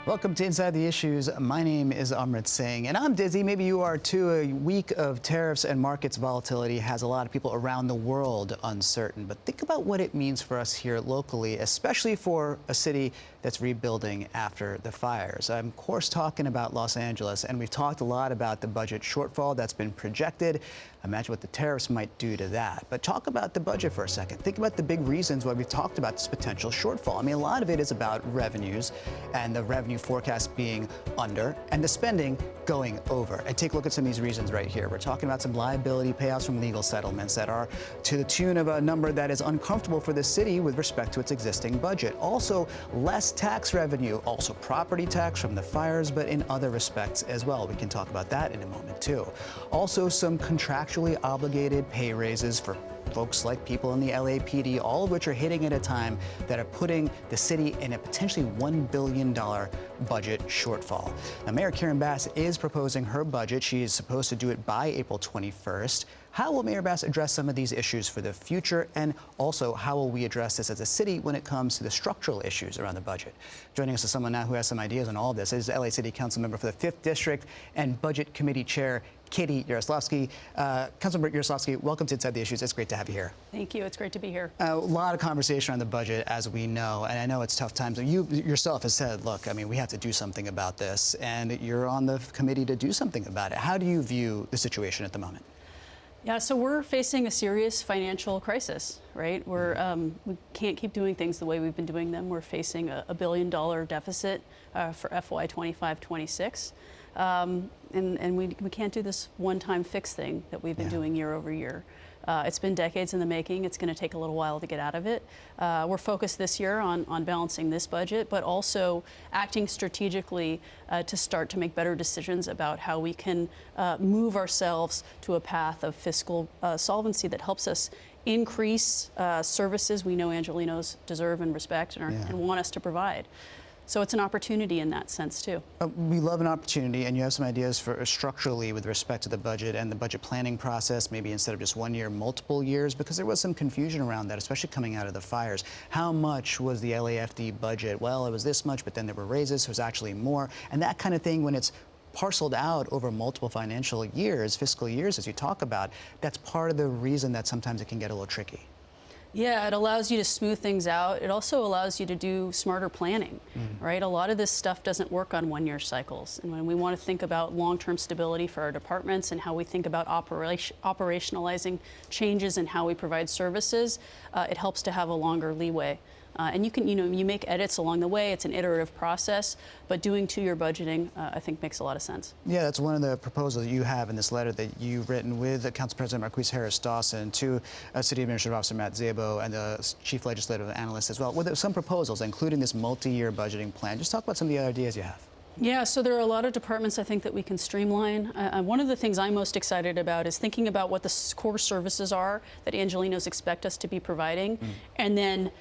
Welcome to Inside the Issues. My name is Amrit Singh, and I'm dizzy. Maybe you are too. A week of tariffs and markets volatility has a lot of people around the world uncertain. But think about what it means for us here locally, especially for a city that's rebuilding after the fires. I'm, of course, talking about Los Angeles, and we've talked a lot about the budget shortfall that's been projected. Imagine what the tariffs might do to that. But talk about the budget for a second. Think about the big reasons why we've talked about this potential shortfall. I mean, a lot of it is about revenues and the revenue forecast being under and the spending going over. And take a look at some of these reasons right here. We're talking about some liability payouts from legal settlements that are to the tune of a number that is uncomfortable for the city with respect to its existing budget. Also, less tax revenue, also property tax from the fires, but in other respects as well. We can talk about that in a moment too. Also, some contractually obligated pay raises for folks like people in the LAPD, all of which are hitting at a time that are putting the city in a potentially $1 billion budget shortfall. Now, Mayor Karen Bass is proposing her budget. She is supposed to do it by April 21st. How will Mayor Bass address some of these issues for the future? And also, how will we address this as a city when it comes to the structural issues around the budget? Joining us is someone now who has some ideas on all of this. Is LA City Council member for the 5th District and Budget Committee Chair, Katie Yaroslavsky. Councilmember Yaroslavsky, welcome to Inside the Issues. It's great to have you here. Thank you. It's great to be here. A lot of conversation on the budget, as we know, and I know it's tough times. You yourself have said, look, I mean, we have to do something about this, and you're on the committee to do something about it. How do you view the situation at the moment? Yeah, so we're facing a serious financial crisis, right? We can't keep doing things the way we've been doing them. We're facing a $1 billion deficit for FY 25-26. And we can't do this one-time fix thing that we've been doing year over year. It's been decades in the making. It's going to take a little while to get out of it. We're focused this year on balancing this budget, but also acting strategically to start to make better decisions about how we can move ourselves to a path of fiscal solvency that helps us increase services we know Angelenos deserve and respect and want us to provide. So it's an opportunity in that sense, too. We love an opportunity, and you have some ideas for structurally with respect to the budget and the budget planning process, maybe instead of just 1 year, multiple years, because there was some confusion around that, especially coming out of the fires. How much was the LAFD budget? Well, it was this much, but then there were raises, so it was actually more. And that kind of thing, when it's parceled out over multiple financial years, fiscal years, as you talk about, that's part of the reason that sometimes it can get a little tricky. Yeah, it allows you to smooth things out. It also allows you to do smarter planning, right? A lot of this stuff doesn't work on one-year cycles. And when we want to think about long-term stability for our departments and how we think about operationalizing changes in how we provide services, it helps to have a longer leeway. And you make edits along the way. It's an iterative process, but doing two-year budgeting, I think, makes a lot of sense. Yeah, that's one of the proposals you have in this letter that you've written with Council President Marquise Harris Dawson to City Administrative Officer Matt Szabo and the Chief Legislative Analyst as well, with some proposals, including this multi-year budgeting plan. Just talk about some of the ideas you have. Yeah, so there are a lot of departments I think that we can streamline. One of the things I'm most excited about is thinking about what the core services are that Angelenos expect us to be providing, and then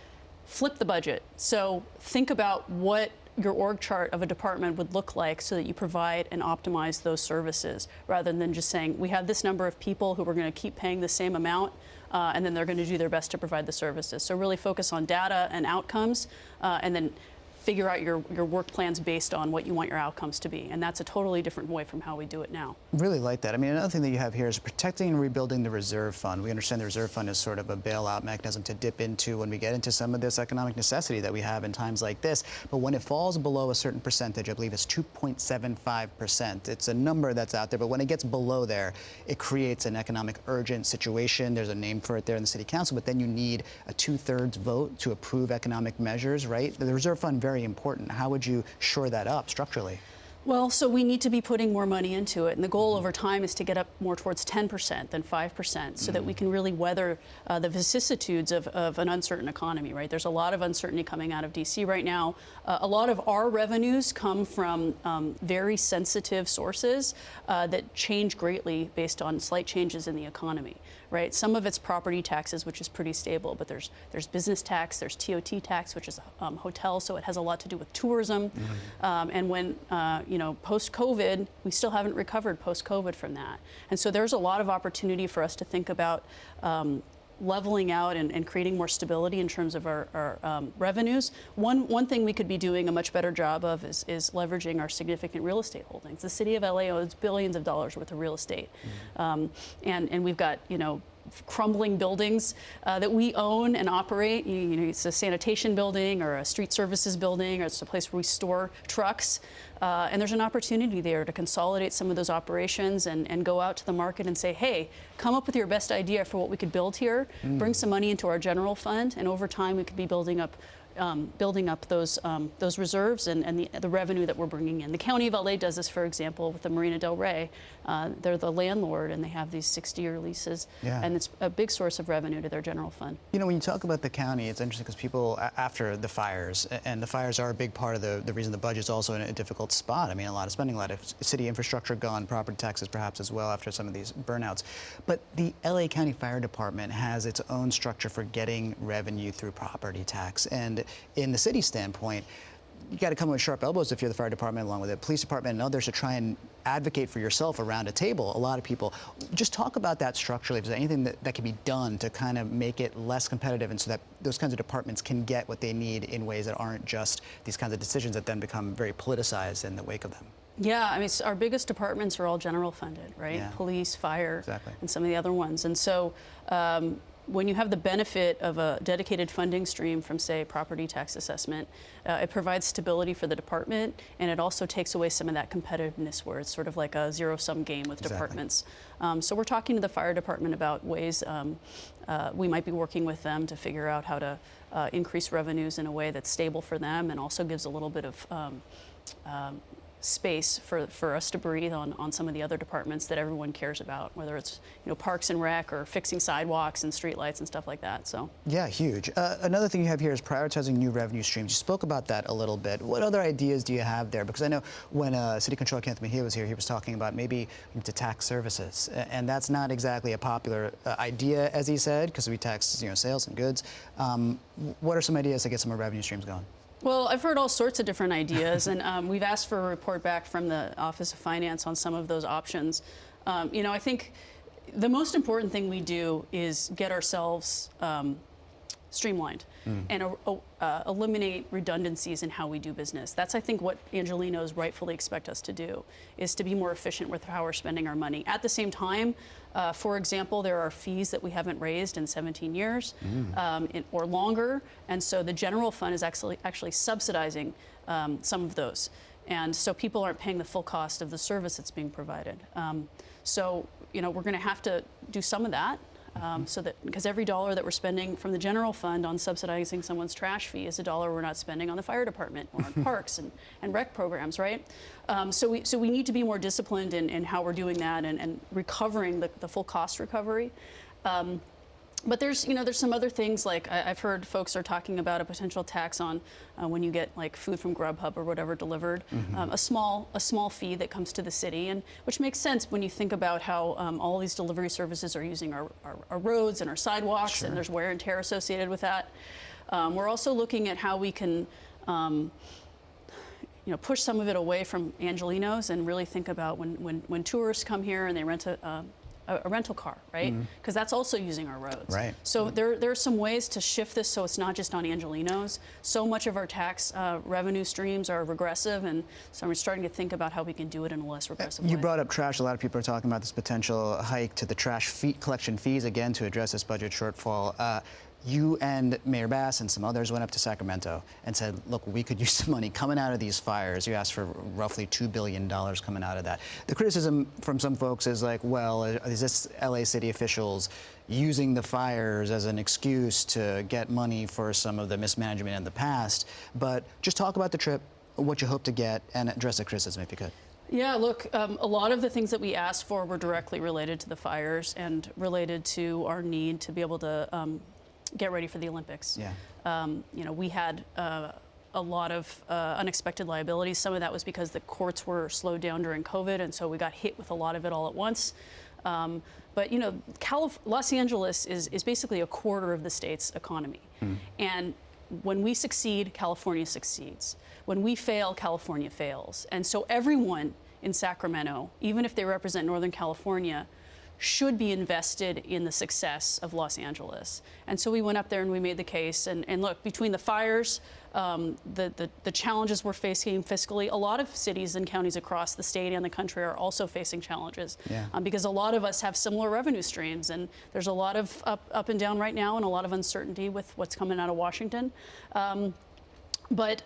flip the budget. So think about what your org chart of a department would look like so that you provide and optimize those services, rather than just saying, we have this number of people who we're going to keep paying the same amount, and then they're going to do their best to provide the services. So really focus on data and outcomes, and then figure out your work plans based on what you want your outcomes to be. And that's a totally different way from how we do it now. Really like that. I mean, another thing that you have here is protecting and rebuilding the reserve fund. We understand the reserve fund is sort of a bailout mechanism to dip into when we get into some of this economic necessity that we have in times like this. But when it falls below a certain percentage, I believe it's 2.75%. It's a number that's out there, but when it gets below there, it creates an economic urgent situation. There's a name for it there in the City Council, but then you need a 2/3 vote to approve economic measures, right? The reserve fund very important. How would you shore that up structurally? Well, so we need to be putting more money into it, and the goal over time is to get up more towards 10% than 5%, so that we can really weather the vicissitudes of an uncertain economy, right? There's a lot of uncertainty coming out of DC right now. A lot of our revenues come from very sensitive sources that change greatly based on slight changes in the economy, right? Some of it's property taxes, which is pretty stable, but there's business tax, there's TOT tax, which is hotels, so it has a lot to do with tourism. And when post-COVID, we still haven't recovered post-COVID from that. And so there's a lot of opportunity for us to think about leveling out and creating more stability in terms of our revenues. One thing we could be doing a much better job of is leveraging our significant real estate holdings. The city of LA owns billions of dollars worth of real estate, and we've got crumbling buildings that we own and operate. It's a sanitation building or a street services building, or it's a place where we store trucks. And there's an opportunity there to consolidate some of those operations and go out to the market and say, hey, come up with your best idea for what we could build here, bring some money into our general fund, and over time we could be building up those reserves and the revenue that we're bringing in. The County of LA does this, for example, with the Marina del Rey. They're the landlord, and they have these 60-year leases, and it's a big source of revenue to their general fund. When you talk about the county, it's interesting because people, after the fires, and the fires are a big part of the reason the budget's also in a difficult spot. I mean, a lot of spending, a lot of city infrastructure gone, property taxes perhaps as well after some of these burnouts. But the LA County Fire Department has its own structure for getting revenue through property tax. And in the city standpoint, you got to come with sharp elbows if you're the fire department, along with the police department and others, to try and advocate for yourself around a table. A lot of people. Just talk about that structurally. If there's anything that can be done to kind of make it less competitive, and so that those kinds of departments can get what they need in ways that aren't just these kinds of decisions that then become very politicized in the wake of them. Yeah, I mean, our biggest departments are all general funded, right? Yeah. Police, fire, Exactly. and some of the other ones. And so when you have the benefit of a dedicated funding stream from, say, property tax assessment, it provides stability for the department, and it also takes away some of that competitiveness where it's sort of like a zero-sum game with departments. So we're talking to the fire department about ways we might be working with them to figure out how to increase revenues in a way that's stable for them and also gives a little bit of space for us to breathe on some of the other departments that everyone cares about, whether it's parks and rec or fixing sidewalks and streetlights and stuff like that. So yeah, huge. Another thing you have here is prioritizing new revenue streams. You spoke about that a little bit. What other ideas do you have there? Because I know when City Controller Kenneth Mejia was here, he was talking about maybe to tax services, and that's not exactly a popular idea, as he said, because we tax sales and goods. What are some ideas to get some more revenue streams going? Well, I've heard all sorts of different ideas, and we've asked for a report back from the Office of Finance on some of those options. I think the most important thing we do is get ourselves streamlined and eliminate redundancies in how we do business. That's, I think, what Angelenos rightfully expect us to do, is to be more efficient with how we're spending our money. At the same time, for example, there are fees that we haven't raised in 17 years or longer, and so the general fund is actually subsidizing some of those. And so people aren't paying the full cost of the service that's being provided. So we're going to have to do some of that. So that, because every dollar that we're spending from the general fund on subsidizing someone's trash fee is a dollar we're not spending on the fire department or on parks and rec programs, right? So we need to be more disciplined in how we're doing that and recovering the full cost recovery. But there's some other things, like I've heard folks are talking about a potential tax on when you get like food from Grubhub or whatever delivered, a small fee that comes to the city, and which makes sense when you think about how all these delivery services are using our roads and our sidewalks, and there's wear and tear associated with that. We're also looking at how we can push some of it away from Angelenos and really think about when tourists come here and they rent a rental car, right? Because that's also using our roads. Right. So there are some ways to shift this so it's not just on Angelenos. So much of our tax revenue streams are regressive, and so we're starting to think about how we can do it in a less regressive way. You brought up trash. A lot of people are talking about this potential hike to the trash collection fees, again, to address this budget shortfall. You and Mayor Bass and some others went up to Sacramento and said, look, we could use some money coming out of these fires. You asked for roughly $2 billion coming out of that. The criticism from some folks is like, well, is this LA city officials using the fires as an excuse to get money for some of the mismanagement in the past? But just talk about the trip, what you hope to get, and address the criticism if you could. Yeah, look, a lot of the things that we asked for were directly related to the fires and related to our need to be able to get ready for the Olympics. Yeah. We had a lot of unexpected liabilities. Some of that was because the courts were slowed down during COVID, and so we got hit with a lot of it all at once. But Los Angeles is basically a quarter of the state's economy. And when we succeed, California succeeds. When we fail, California fails. And so everyone in Sacramento, even if they represent Northern California, should be invested in the success of Los Angeles. And so we went up there and we made the case. And look, between the fires, the challenges we're facing fiscally, a lot of cities and counties across the state and the country are also facing challenges, because a lot of us have similar revenue streams, and there's a lot of up and down right now and a lot of uncertainty with what's coming out of Washington. But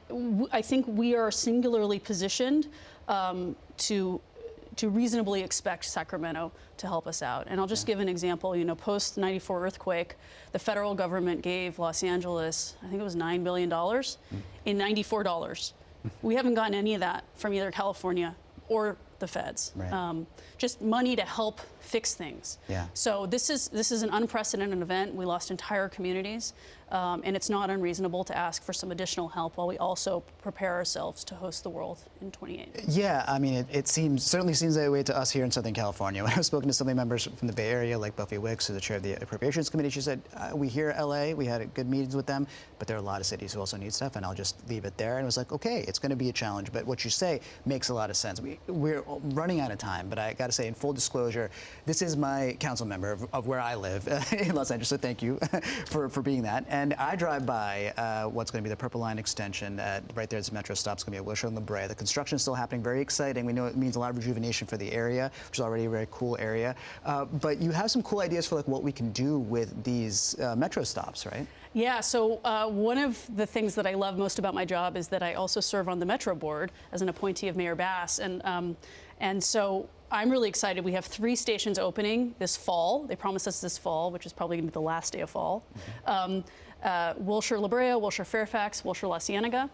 I think we are singularly positioned to reasonably expect Sacramento to help us out. And I'll just give an example. You know, post '94 earthquake, the federal government gave Los Angeles, I think it was $9 billion in $94. We haven't gotten any of that from either California or the feds. Right. Just money to help fix things. So this is an unprecedented event. We lost entire communities, and it's not unreasonable to ask for some additional help while we also prepare ourselves to host the world in 28. Yeah, I mean, it certainly seems that way to us here in Southern California. When I've spoken to some of the members from the Bay Area, like Buffy Wicks, who's the chair of the Appropriations Committee, she said, we hear LA, we had good meetings with them, but there are a lot of cities who also need stuff, and I'll just leave it there. And it was like, okay, it's going to be a challenge, but what you say makes a lot of sense. We're running out of time, but I got to say, in full disclosure, this is my council member of where I live in Los Angeles, so thank you for being that. And I drive by what's going to be the Purple Line extension right there. It's a metro stop. It's going to be at Wilshire and La Brea. The construction is still happening. Very exciting. We know it means a lot of rejuvenation for the area, which is already a very cool area. But you have some cool ideas for like what we can do with these metro stops, right? Yeah, so one of the things that I love most about my job is that I also serve on the Metro Board as an appointee of Mayor Bass. And so I'm really excited. We have 3 stations opening this fall. They promised us this fall, which is probably going to be the last day of fall. Wilshire La Brea, Wilshire Fairfax, Wilshire La Cienega.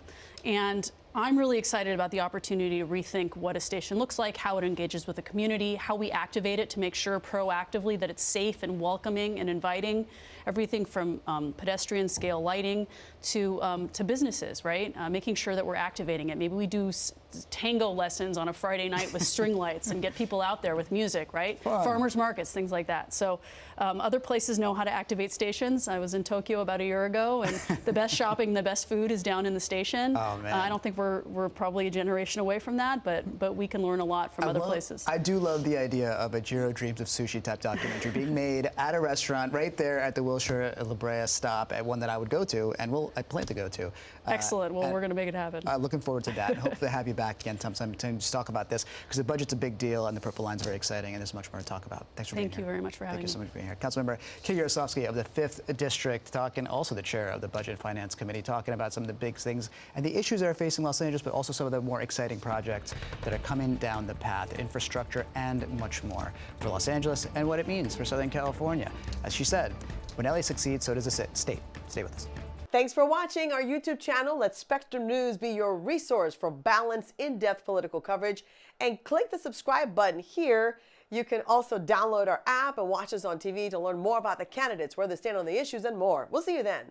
And I'm really excited about the opportunity to rethink what a station looks like, how it engages with the community, how we activate it to make sure proactively that it's safe and welcoming and inviting. Everything from pedestrian scale lighting to businesses, right? Making sure that we're activating it. Maybe we do tango lessons on a Friday night with string lights and get people out there with music, right? Fun. Farmers markets, things like that. So other places know how to activate stations. I was in Tokyo about a year ago, and the best shopping, the best food is down in the station. Oh, man. I don't think we're probably a generation away from that, but we can learn a lot from other places. I do love the idea of a Jiro Dreams of Sushi type documentary being made at a restaurant right there at the Wilshire La Brea stop, at one that I would go to, and I plan to go to. Excellent. Well, we're going to make it happen. Looking forward to that, and hope to have you back again sometime to just talk about this, because the budget's a big deal and the Purple Line's very exciting, and there's much more to talk about. Thanks for being here. Thank you very much for having me. Thank you so much for being here. Councilmember Kay Yaroslavsky of the 5th District, talking, also the chair of the Budget and Finance Committee, talking about some of the big things and the issues that are facing Los Angeles, but also some of the more exciting projects that are coming down the path, infrastructure and much more for Los Angeles and what it means for Southern California. As she said, when LA succeeds, so does the state. Stay with us. Thanks for watching our YouTube channel. Let Spectrum News be your resource for balanced, in-depth political coverage. And click the subscribe button here. You can also download our app and watch us on TV to learn more about the candidates, where they stand on the issues, and more. We'll see you then.